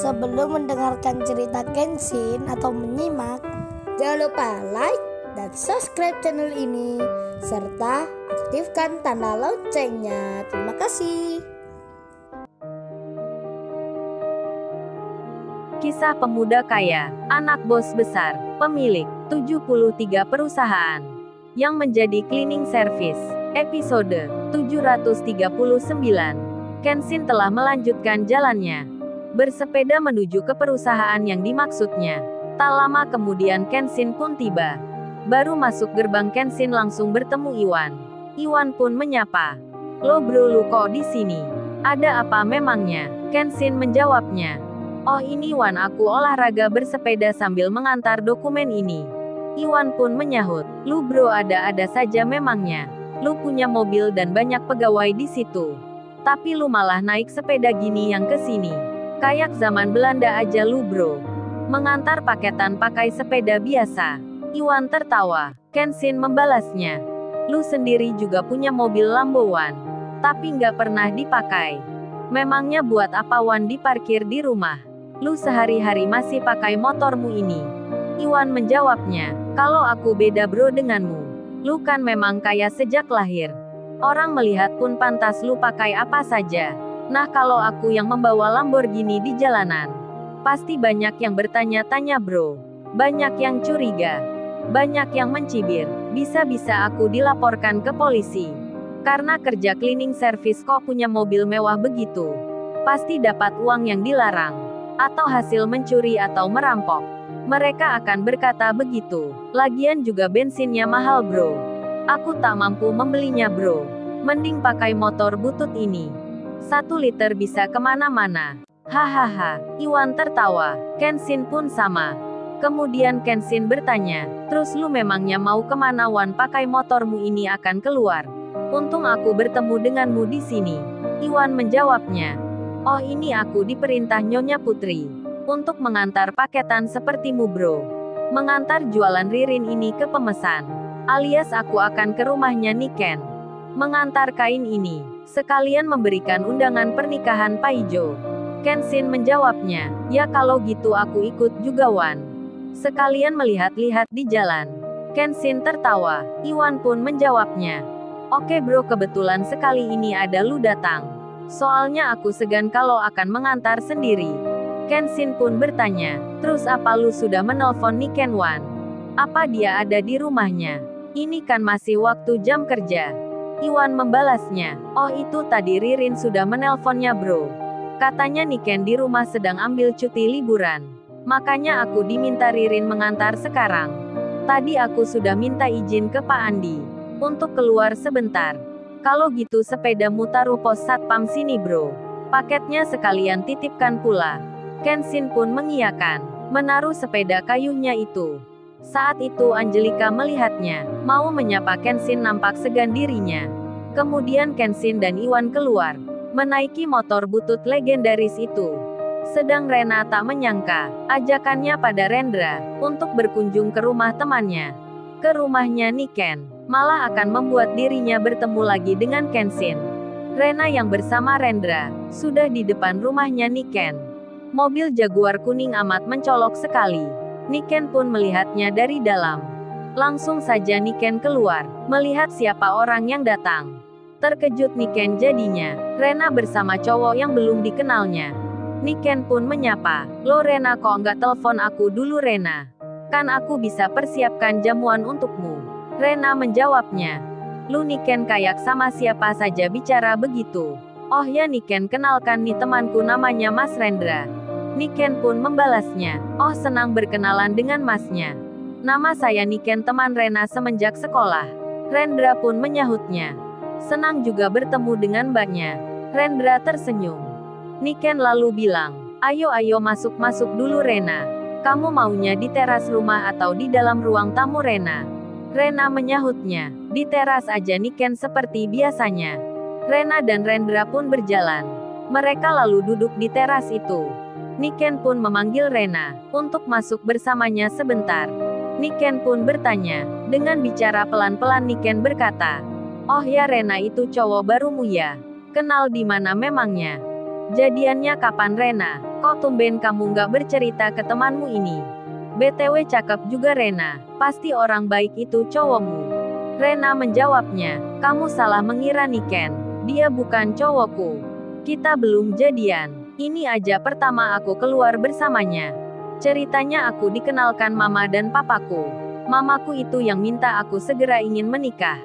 Sebelum mendengarkan cerita Kenshin atau menyimak, jangan lupa like dan subscribe channel ini serta aktifkan tanda loncengnya. Terima kasih. Kisah pemuda kaya, anak bos besar, pemilik 73 perusahaan yang menjadi cleaning service. Episode 739. Kenshin telah melanjutkan jalannya, bersepeda menuju ke perusahaan yang dimaksudnya. Tak lama kemudian Kenshin pun tiba. Baru masuk gerbang Kenshin langsung bertemu Iwan. Iwan pun menyapa. "Lo bro, lu kok di sini? Ada apa memangnya?" Kenshin menjawabnya. "Oh ini Wan, aku olahraga bersepeda sambil mengantar dokumen ini." Iwan pun menyahut, "Lu bro ada-ada saja memangnya. Lu punya mobil dan banyak pegawai di situ. Tapi lu malah naik sepeda gini yang ke sini. Kayak zaman Belanda aja lu bro. Mengantar paketan pakai sepeda biasa." Iwan tertawa. Kenshin membalasnya. "Lu sendiri juga punya mobil Lambo Wan. Tapi nggak pernah dipakai. Memangnya buat apa Wan diparkir di rumah? Lu sehari-hari masih pakai motormu ini." Iwan menjawabnya, "Kalau aku beda bro denganmu. Lu kan memang kaya sejak lahir. Orang melihat pun pantas lu pakai apa saja. Nah kalau aku yang membawa Lamborghini di jalanan, pasti banyak yang bertanya-tanya bro. Banyak yang curiga. Banyak yang mencibir. Bisa-bisa aku dilaporkan ke polisi. Karena kerja cleaning service kok punya mobil mewah begitu. Pasti dapat uang yang dilarang. Atau hasil mencuri atau merampok. Mereka akan berkata begitu. Lagian juga bensinnya mahal bro. Aku tak mampu membelinya bro. Mending pakai motor butut ini. 1 liter bisa kemana-mana." Hahaha. Iwan tertawa. Kenshin pun sama. Kemudian Kenshin bertanya, "Terus lu memangnya mau kemana Wan pakai motormu ini akan keluar? Untung aku bertemu denganmu di sini." Iwan menjawabnya, "Oh ini aku diperintah Nyonya Putri. Untuk mengantar paketan sepertimu bro. Mengantar jualan Ririn ini ke pemesan. Alias aku akan ke rumahnya Niken. Mengantar kain ini. Sekalian memberikan undangan pernikahan Paijo." Kenshin menjawabnya, "Ya kalau gitu aku ikut juga Wan. Sekalian melihat-lihat di jalan." Kenshin tertawa. Iwan pun menjawabnya, "Oke bro, kebetulan sekali ini ada lu datang. Soalnya aku segan kalau akan mengantar sendiri." Kenshin pun bertanya, "Terus apa lu sudah menelpon Niken Wan? Apa dia ada di rumahnya? Ini kan masih waktu jam kerja." Iwan membalasnya, "Oh itu tadi Ririn sudah menelponnya bro. Katanya Niken di rumah sedang ambil cuti liburan. Makanya aku diminta Ririn mengantar sekarang. Tadi aku sudah minta izin ke Pak Andi untuk keluar sebentar. Kalau gitu sepedamu taruh pos satpam sini bro. Paketnya sekalian titipkan pula." Kenshin pun mengiyakan, menaruh sepeda kayunya itu. Saat itu Angelika melihatnya, mau menyapa Kenshin nampak segan dirinya. Kemudian Kenshin dan Iwan keluar, menaiki motor butut legendaris itu. Sedang Rena tak menyangka, ajakannya pada Rendra, untuk berkunjung ke rumah temannya. Ke rumahnya Niken, malah akan membuat dirinya bertemu lagi dengan Kenshin. Rena yang bersama Rendra, sudah di depan rumahnya Niken. Mobil Jaguar kuning amat mencolok sekali. Niken pun melihatnya dari dalam. Langsung saja Niken keluar, melihat siapa orang yang datang. Terkejut Niken jadinya, Rena bersama cowok yang belum dikenalnya. Niken pun menyapa, "Lo Rena kok nggak telepon aku dulu Rena? Kan aku bisa persiapkan jamuan untukmu." Rena menjawabnya, "Lu Niken kayak sama siapa saja bicara begitu." "Oh ya Niken, kenalkan nih temanku namanya Mas Rendra." Niken pun membalasnya, "Oh senang berkenalan dengan masnya. Nama saya Niken, teman Rena semenjak sekolah." Rendra pun menyahutnya, "Senang juga bertemu dengan mbaknya." Rendra tersenyum. Niken lalu bilang, Ayo masuk dulu Rena. Kamu maunya di teras rumah atau di dalam ruang tamu Rena?" Rena menyahutnya, "Di teras aja Niken." Seperti biasanya, Rena dan Rendra pun berjalan. Mereka lalu duduk di teras itu. Niken pun memanggil Rena untuk masuk bersamanya sebentar. Niken pun bertanya. Dengan bicara pelan-pelan Niken berkata, "Oh ya Rena, itu cowok barumu ya? Kenal di mana memangnya?" Jadiannya kapan Rena? Kok tumben kamu nggak bercerita ke temanmu ini? BTW cakep juga Rena, pasti orang baik itu cowokmu. Rena menjawabnya, kamu salah mengira Niken, dia bukan cowokku. Kita belum jadian, ini aja pertama aku keluar bersamanya. Ceritanya aku dikenalkan mama dan papaku. Mamaku itu yang minta aku segera ingin menikah.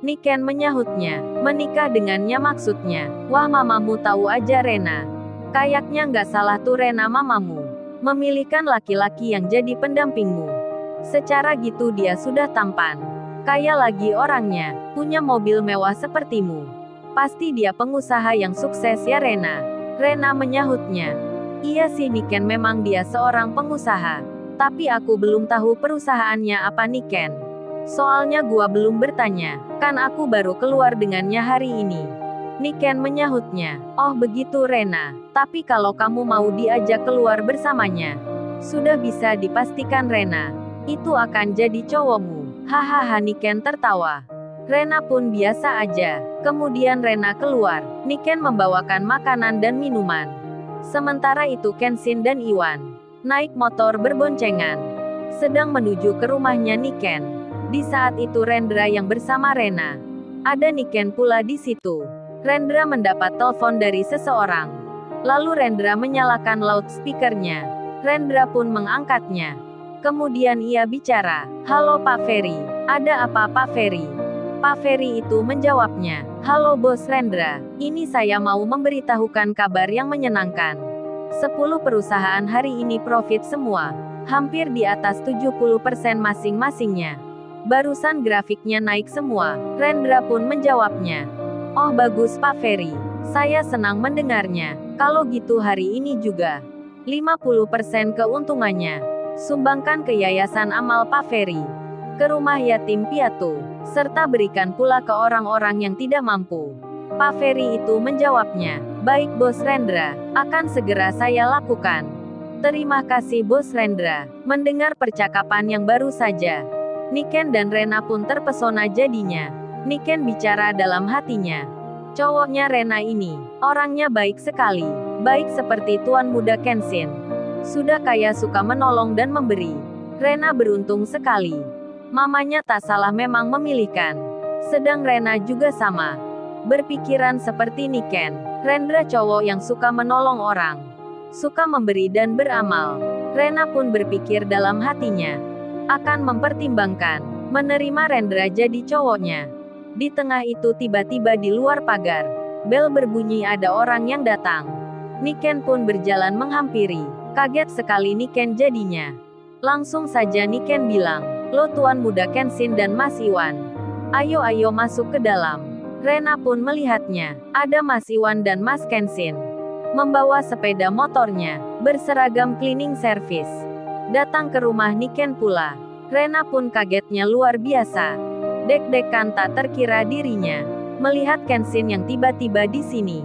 Niken menyahutnya, menikah dengannya maksudnya. Wah mamamu tahu aja Rena. Kayaknya nggak salah tuh Rena mamamu. Memilihkan laki-laki yang jadi pendampingmu. Secara gitu dia sudah tampan. Kaya lagi orangnya, punya mobil mewah sepertimu. Pasti dia pengusaha yang sukses ya Rena. Rena menyahutnya. Iya sih Niken memang dia seorang pengusaha. Tapi aku belum tahu perusahaannya apa Niken. Soalnya gua belum bertanya, kan aku baru keluar dengannya hari ini. Niken menyahutnya, oh begitu Rena, tapi kalau kamu mau diajak keluar bersamanya, sudah bisa dipastikan Rena, itu akan jadi cowokmu. Hahaha Niken tertawa. Rena pun biasa aja. Kemudian Rena keluar, Niken membawakan makanan dan minuman. Sementara itu Kenshin dan Iwan naik motor berboncengan, sedang menuju ke rumahnya Niken. Di saat itu Rendra yang bersama Rena. Ada Niken pula di situ. Rendra mendapat telepon dari seseorang. Lalu Rendra menyalakan loudspeakernya. Rendra pun mengangkatnya. Kemudian ia bicara, halo Pak Ferry, ada apa Pak Ferry? Pak Ferry itu menjawabnya, halo Bos Rendra, ini saya mau memberitahukan kabar yang menyenangkan. 10 perusahaan hari ini profit semua, hampir di atas 70% masing-masingnya. Barusan grafiknya naik semua. Rendra pun menjawabnya. Oh bagus Pak Ferry. Saya senang mendengarnya. Kalau gitu hari ini juga 50% keuntungannya sumbangkan ke Yayasan Amal Pak Ferry, ke rumah yatim piatu, serta berikan pula ke orang-orang yang tidak mampu. Pak Ferry itu menjawabnya. Baik Bos Rendra, akan segera saya lakukan. Terima kasih Bos Rendra. Mendengar percakapan yang baru saja, Niken dan Rena pun terpesona jadinya. Niken bicara dalam hatinya. Cowoknya Rena ini, orangnya baik sekali. Baik seperti tuan muda Kenshin. Sudah kaya suka menolong dan memberi. Rena beruntung sekali. Mamanya tak salah memang memilihkan. Sedang Rena juga sama. Berpikiran seperti Niken. Rendra cowok yang suka menolong orang. Suka memberi dan beramal. Rena pun berpikir dalam hatinya. Akan mempertimbangkan menerima Rendra jadi cowoknya. Di tengah itu tiba-tiba di luar pagar, bel berbunyi ada orang yang datang. Niken pun berjalan menghampiri. Kaget sekali Niken jadinya. Langsung saja Niken bilang, lo tuan muda Kenshin dan Mas Iwan. Ayo masuk ke dalam. Rena pun melihatnya. Ada Mas Iwan dan Mas Kenshin. Membawa sepeda motornya, berseragam cleaning service. Datang ke rumah Niken pula. Rena pun kagetnya luar biasa. Deg-degan tak terkira dirinya. Melihat Kenshin yang tiba-tiba di sini.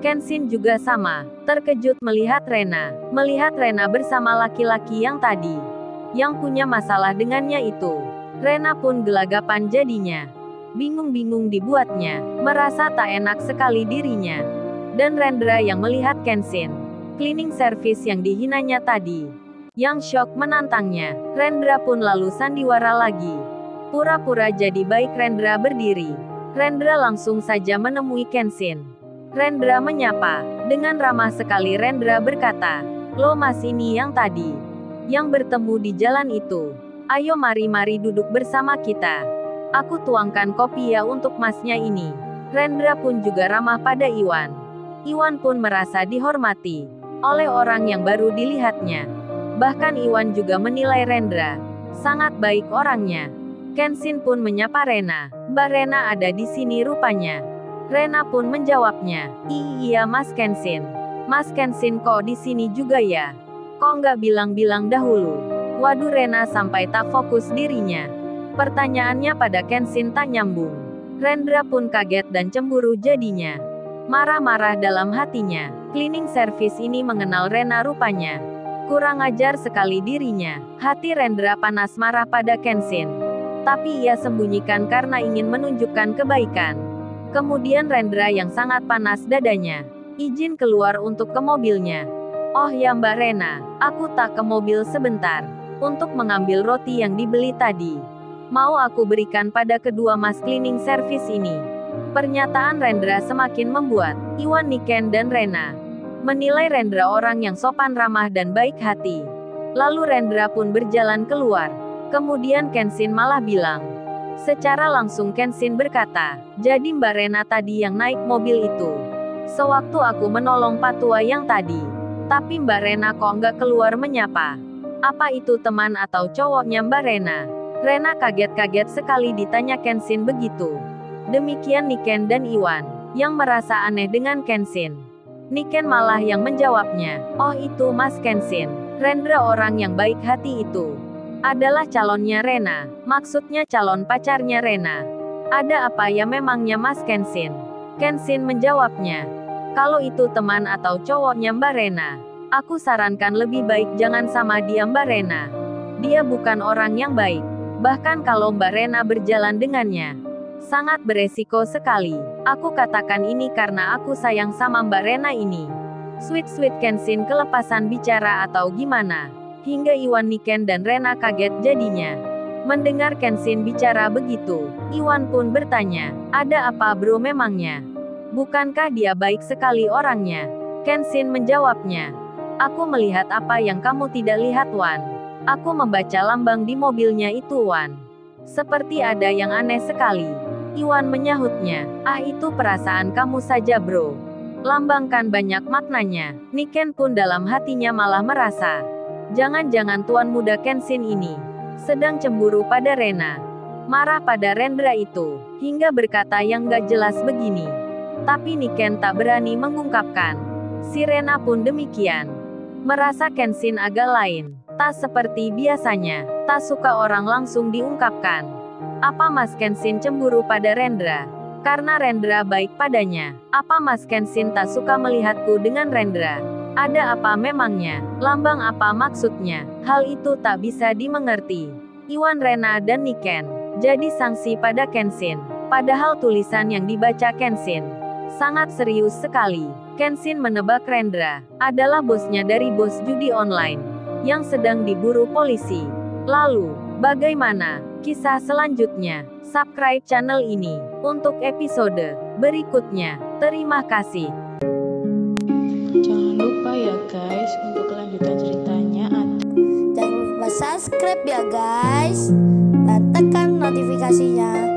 Kenshin juga sama, terkejut melihat Rena. Melihat Rena bersama laki-laki yang tadi. Yang punya masalah dengannya itu. Rena pun gelagapan jadinya. Bingung-bingung dibuatnya. Merasa tak enak sekali dirinya. Dan Rendra yang melihat Kenshin. Cleaning service yang dihinanya tadi. Yang shock menantangnya. Rendra pun lalu sandiwara lagi. Pura-pura jadi baik Rendra berdiri. Rendra langsung saja menemui Kenshin. Rendra menyapa. Dengan ramah sekali Rendra berkata, lo Mas ini yang tadi. Yang bertemu di jalan itu. Ayo mari duduk bersama kita. Aku tuangkan kopi ya untuk masnya ini. Rendra pun juga ramah pada Iwan. Iwan pun merasa dihormati oleh orang yang baru dilihatnya. Bahkan Iwan juga menilai Rendra sangat baik orangnya. Kenshin pun menyapa Rena. Mbak Rena ada di sini rupanya. Rena pun menjawabnya. Iya Mas Kenshin. Mas Kenshin kok di sini juga ya? Kok nggak bilang-bilang dahulu? Waduh Rena sampai tak fokus dirinya. Pertanyaannya pada Kenshin tak nyambung. Rendra pun kaget dan cemburu jadinya. Marah-marah dalam hatinya. Cleaning service ini mengenal Rena rupanya. Kurang ajar sekali dirinya. Hati Rendra panas marah pada Kenshin. Tapi ia sembunyikan karena ingin menunjukkan kebaikan. Kemudian Rendra yang sangat panas dadanya. Izin keluar untuk ke mobilnya. Oh ya Mbak Rena, aku tak ke mobil sebentar. Untuk mengambil roti yang dibeli tadi. Mau aku berikan pada kedua mas cleaning service ini. Pernyataan Rendra semakin membuat Iwan, Niken dan Rena menilai Rendra orang yang sopan, ramah dan baik hati. Lalu Rendra pun berjalan keluar. Kemudian Kenshin malah bilang. Secara langsung Kenshin berkata, jadi Mbak Rena tadi yang naik mobil itu. Sewaktu aku menolong Patua yang tadi. Tapi Mbak Rena kok nggak keluar menyapa? Apa itu teman atau cowoknya Mbak Rena? Rena kaget-kaget sekali ditanya Kenshin begitu. Demikian Niken dan Iwan, yang merasa aneh dengan Kenshin. Niken malah yang menjawabnya, oh itu Mas Kenshin, Rendra orang yang baik hati itu. Adalah calonnya Rena, maksudnya calon pacarnya Rena. Ada apa ya memangnya Mas Kenshin? Kenshin menjawabnya, kalau itu teman atau cowoknya Mbak Rena, aku sarankan lebih baik jangan sama dia Mbak Rena. Dia bukan orang yang baik. Bahkan kalau Mbak Rena berjalan dengannya, sangat beresiko sekali. Aku katakan ini karena aku sayang sama Mbak Rena ini. Sweet Kenshin kelepasan bicara atau gimana? Hingga Iwan, Niken dan Rena kaget jadinya. Mendengar Kenshin bicara begitu, Iwan pun bertanya, ada apa bro memangnya? Bukankah dia baik sekali orangnya? Kenshin menjawabnya, aku melihat apa yang kamu tidak lihat Wan. Aku membaca lambang di mobilnya itu Wan. Seperti ada yang aneh sekali. Iwan menyahutnya, itu perasaan kamu saja bro. Lambang kan banyak maknanya. Niken pun dalam hatinya malah merasa, jangan-jangan tuan muda Kenshin ini sedang cemburu pada Rena. Marah pada Rendra itu, hingga berkata yang gak jelas begini. Tapi Niken tak berani mengungkapkan. Si Rena pun demikian. Merasa Kenshin agak lain. Tak seperti biasanya. Tak suka orang langsung diungkapkan. Apa Mas Kenshin cemburu pada Rendra? Karena Rendra baik padanya. Apa Mas Kenshin tak suka melihatku dengan Rendra? Ada apa memangnya? Lambang apa maksudnya? Hal itu tak bisa dimengerti. Iwan, Rena dan Niken jadi sanksi pada Kenshin. Padahal tulisan yang dibaca Kenshin sangat serius sekali. Kenshin menebak Rendra adalah bosnya dari bos judi online yang sedang diburu polisi. Lalu, bagaimana kisah selanjutnya? Subscribe channel ini untuk episode berikutnya. Terima kasih. Jangan lupa ya guys untuk kelanjutan ceritanya. Jangan lupa subscribe ya guys, dan tekan notifikasinya